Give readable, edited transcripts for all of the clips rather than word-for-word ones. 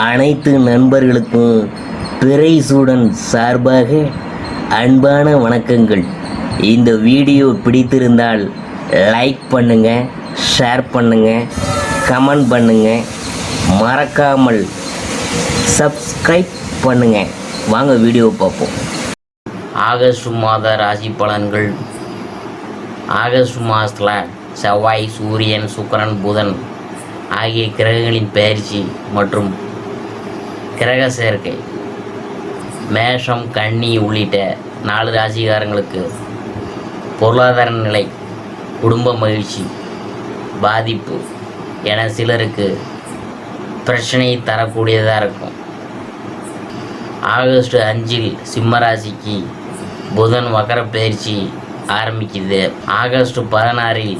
அனைத்து நண்பர்களுக்கும் பிறைசூடன் சார்பாக அன்பான வணக்கங்கள். இந்த வீடியோ பிடித்திருந்தால் லைக் பண்ணுங்கள், ஷேர் பண்ணுங்கள், கமெண்ட் பண்ணுங்கள், மறக்காமல் சப்ஸ்கிரைப் பண்ணுங்கள். வாங்க வீடியோ பார்ப்போம். ஆகஸ்ட் மாத ராசி பலன்கள். ஆகஸ்ட் மாதத்தில் செவ்வாய், சூரியன், சுக்கிரன், புதன் ஆகிய கிரகங்களின் பயிற்சி மற்றும் கிரக சேர்க்கை மேஷம், கன்னி உள்ளிட்ட 4 ராசிக்காரங்களுக்கு பொருளாதார நிலை, குடும்ப மகிழ்ச்சி, பாதிப்பு என சிலருக்கு பிரச்சனை தரக்கூடியதாக இருக்கும். ஆகஸ்ட் 5 சிம்ம ராசிக்கு புதன் வக்கர பயிற்சி ஆரம்பிக்குது. ஆகஸ்ட் 16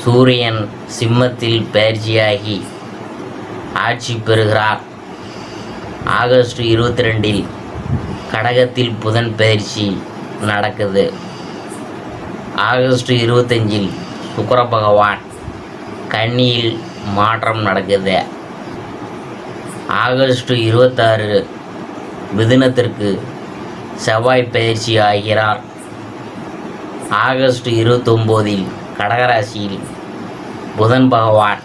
சூரியன் சிம்மத்தில் பயிற்சியாகி ஆட்சி பெறுகிறார். ஆகஸ்ட் 22 கடகத்தில் புதன் பயிற்சி நடக்குது. ஆகஸ்ட் 25 சுக்கிர பகவான் கன்னியில் மாற்றம் நடக்குது. ஆகஸ்ட் 26 மிதுனத்திற்கு செவ்வாய் பயிற்சி ஆகிறார். ஆகஸ்ட் 29 கடகராசியில் புதன் பகவான்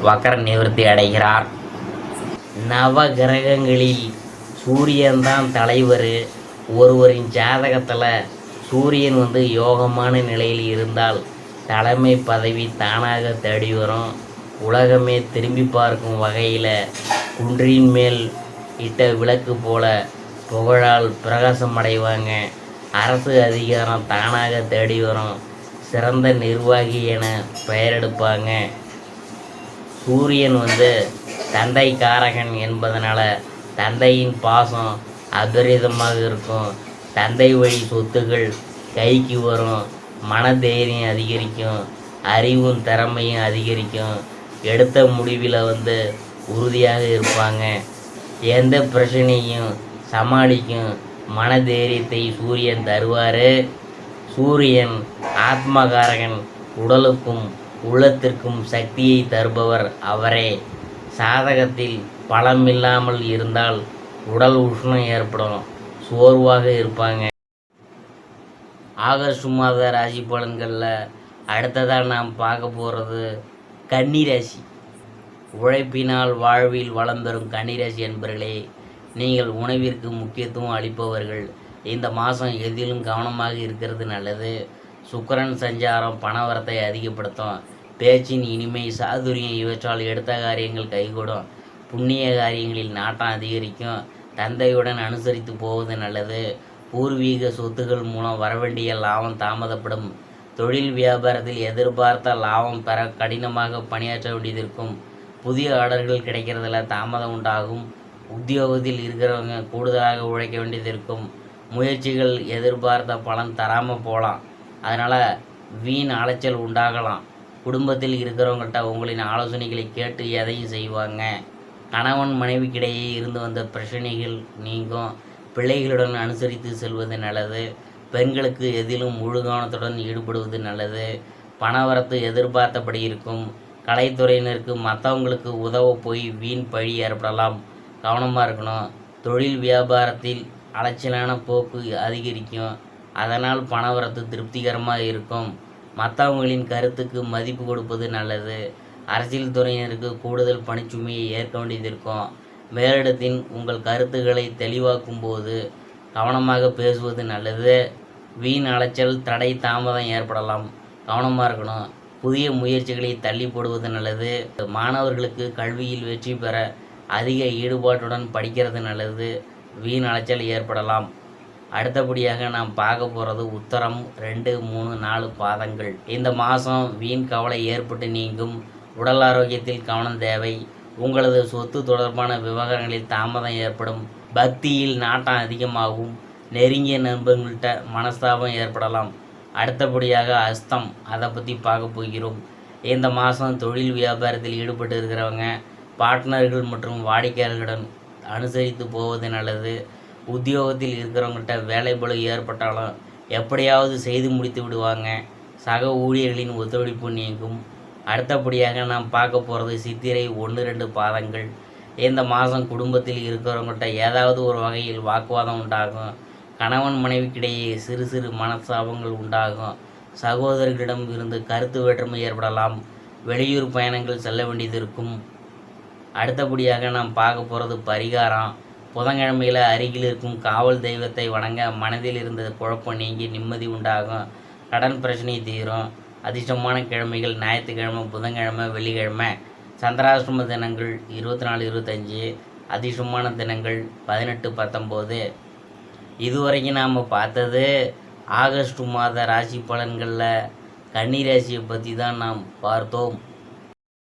வக்கர நிவர்த்தி அடைகிறார். நவ கிரகங்களில் சூரியன்தான் தலைவர். ஒருவரின் ஜாதகத்தில் சூரியன் யோகமான நிலையில் இருந்தால் தலைமை பதவி தானாக தேடி வரும். உலகமே திரும்பி பார்க்கும் வகையில் குன்றின் மேல் இட்ட விளக்கு போல புகழால் பிரகாசம் அடைவாங்க. அரசு அதிகாரம் தானாக தேடி வரும். சிறந்த நிர்வாகி என பெயரெடுப்பாங்க. சூரியன் தந்தை காரகன் என்பதனால தந்தையின் பாசம் அபரிதமாக இருக்கும். தந்தை வழி சொத்துக்கள் கைக்கு வரும். மனதைரியம் அதிகரிக்கும். அறிவும் திறமையும் அதிகரிக்கும். எடுத்த முடிவில் உறுதியாக இருப்பாங்க. எந்த பிரச்சனையும் சமாளிக்கும் மனதைரியத்தை சூரியன் தருவார். சூரியன் ஆத்மகாரகன். உடலுக்கும் உள்ளத்திற்கும் சக்தியை தருபவர் அவரே. சாதகத்தில் பலம் இல்லாமல் இருந்தால் உடல் உஷ்ணம் ஏற்படும். சோர்வாக இருப்பாங்க. ஆகஸ்ட் மாத ராசி பலன்களில் அடுத்ததாக நாம் பார்க்க போகிறது கன்னி ராசி. உழைப்பினால் வாழ்வில் வளம் பெறும் கன்னிராசி என்பவர்களே, நீங்கள் உணவிற்கு முக்கியத்துவம் அளிப்பவர்கள். இந்த மாதம் எதிலும் கவனமாக இருக்கிறது நல்லது. சுக்கிரன் சஞ்சாரம் பணவரத்தை அதிகப்படுத்தும். பேச்சின் இனிமை, சாதுரியம் இவற்றால் எடுத்த காரியங்கள் கைகூடும். புண்ணிய காரியங்களில் நாட்டம் அதிகரிக்கும். தந்தையுடன் அனுசரித்து போவது நல்லது. பூர்வீக சொத்துக்கள் மூலம் வரவேண்டிய லாபம் தாமதப்படும். தொழில் வியாபாரத்தில் எதிர்பார்த்த லாபம் பெற கடினமாக பணியாற்ற வேண்டியதிருக்கும். புதிய ஆர்டர்கள் கிடைக்கிறதுல தாமதம் உண்டாகும். உத்தியோகத்தில் இருக்கிறவங்க கூடுதலாக உழைக்க வேண்டியது இருக்கும். முயற்சிகள் எதிர்பார்த்த பலன் தராமல் போகலாம். அதனால் வீண் அலைச்சல் உண்டாகலாம். குடும்பத்தில் இருக்கிறவங்கள்ட்ட உங்களின் ஆலோசனைகளை கேட்டு எதையும் செய்வாங்க. கணவன் மனைவிக்கிடையே இருந்து வந்த பிரச்சனைகள் நீங்கும். பிள்ளைகளுடன் அனுசரித்து செல்வது நல்லது. பெண்களுக்கு எதிலும் முழு கவனத்துடன் ஈடுபடுவது நல்லது. பணவரத்து எதிர்பார்த்தபடி இருக்கும். கலைத்துறையினருக்கு மற்றவங்களுக்கு உதவ போய் வீண் பழி ஏற்படலாம். கவனமாக இருக்கணும். தொழில் வியாபாரத்தில் அலைச்சலான போக்கு அதிகரிக்கும். அதனால் பணவரத்து திருப்திகரமாக இருக்கும். மற்றவங்களின் கருத்துக்கு மதிப்பு கொடுப்பது நல்லது. அரசியல் துறையினருக்கு கூடுதல் பணிச்சுமையை ஏற்க வேண்டியது இருக்கும். மேலிடத்தின் உங்கள் கருத்துக்களை தெளிவாக்கும் போது கவனமாக பேசுவது நல்லது. வீண் அலைச்சல், தடை, தாமதம் ஏற்படலாம். கவனமாக இருக்கணும். புதிய முயற்சிகளை தள்ளி போடுவது நல்லது. மாணவர்களுக்கு கல்வியில் வெற்றி பெற அதிக ஈடுபாட்டுடன் படிக்கிறது நல்லது. வீண் அலைச்சல் ஏற்படலாம். அடுத்தபடியாக நாம் பார்க்க போகிறது உத்தரம் 2, 3, 4 பாதங்கள். இந்த மாதம் வீண் கவலை ஏற்பட்டு நீங்கும். உடல் ஆரோக்கியத்தில் கவனம் தேவை. உங்களது சொத்து தொடர்பான விவகாரங்களில் தாமதம் ஏற்படும். பக்தியில் நாட்டம் அதிகமாகும். நெருங்கிய நண்பர்கள்ட்ட மனஸ்தாபம் ஏற்படலாம். அடுத்தபடியாக அஸ்தம், அதை பற்றி பார்க்க போகிறோம். இந்த மாதம் தொழில் வியாபாரத்தில் ஈடுபட்டு இருக்கிறவங்க பார்ட்னர்கள் மற்றும் வாடிக்கையாளர்களுடன் அனுசரித்து போவது நல்லது. உத்தியோகத்தில் இருக்கிறவங்கள்ட்ட வேலை பளு ஏற்பட்டாலும் எப்படியாவது செய்து முடித்து விடுவாங்க. சக ஊழியர்களின் ஒத்துழைப்பு நீங்கும். அடுத்தபடியாக நாம் பார்க்க போகிறது சித்திரை 1, 2 பாதங்கள். இந்த மாதம் குடும்பத்தில் இருக்கிறவங்கள்ட்ட ஏதாவது ஒரு வகையில் வாக்குவாதம் உண்டாகும். கணவன் மனைவிக்கிடையே சிறு சிறு மனஸ்தாபங்கள் உண்டாகும். சகோதரர்களிடம் இருந்து கருத்து வேற்றுமை ஏற்படலாம். வெளியூர் பயணங்கள் செல்ல வேண்டியது இருக்கும். அடுத்தபடியாக நாம் பார்க்க போகிறது பரிகாரம். புதன்கிழமையில் அருகில் இருக்கும் காவல் தெய்வத்தை வணங்க மனதில் இருந்த குழப்பம் நீங்கி நிம்மதி உண்டாகும். கடன் பிரச்சனை தீரும். அதிர்ஷ்டமான கிழமைகள் ஞாயிற்றுக்கிழமை, புதன்கிழமை, வெள்ளிக்கிழமை. சந்திராஷ்டம தினங்கள் 24, 25. அதிர்ஷ்டமான தினங்கள் 18, 19. இதுவரைக்கும் நாம் பார்த்தது ஆகஸ்ட் மாத ராசி பலன்களில் கன்னி ராசியை பற்றி தான் நாம் பார்த்தோம்.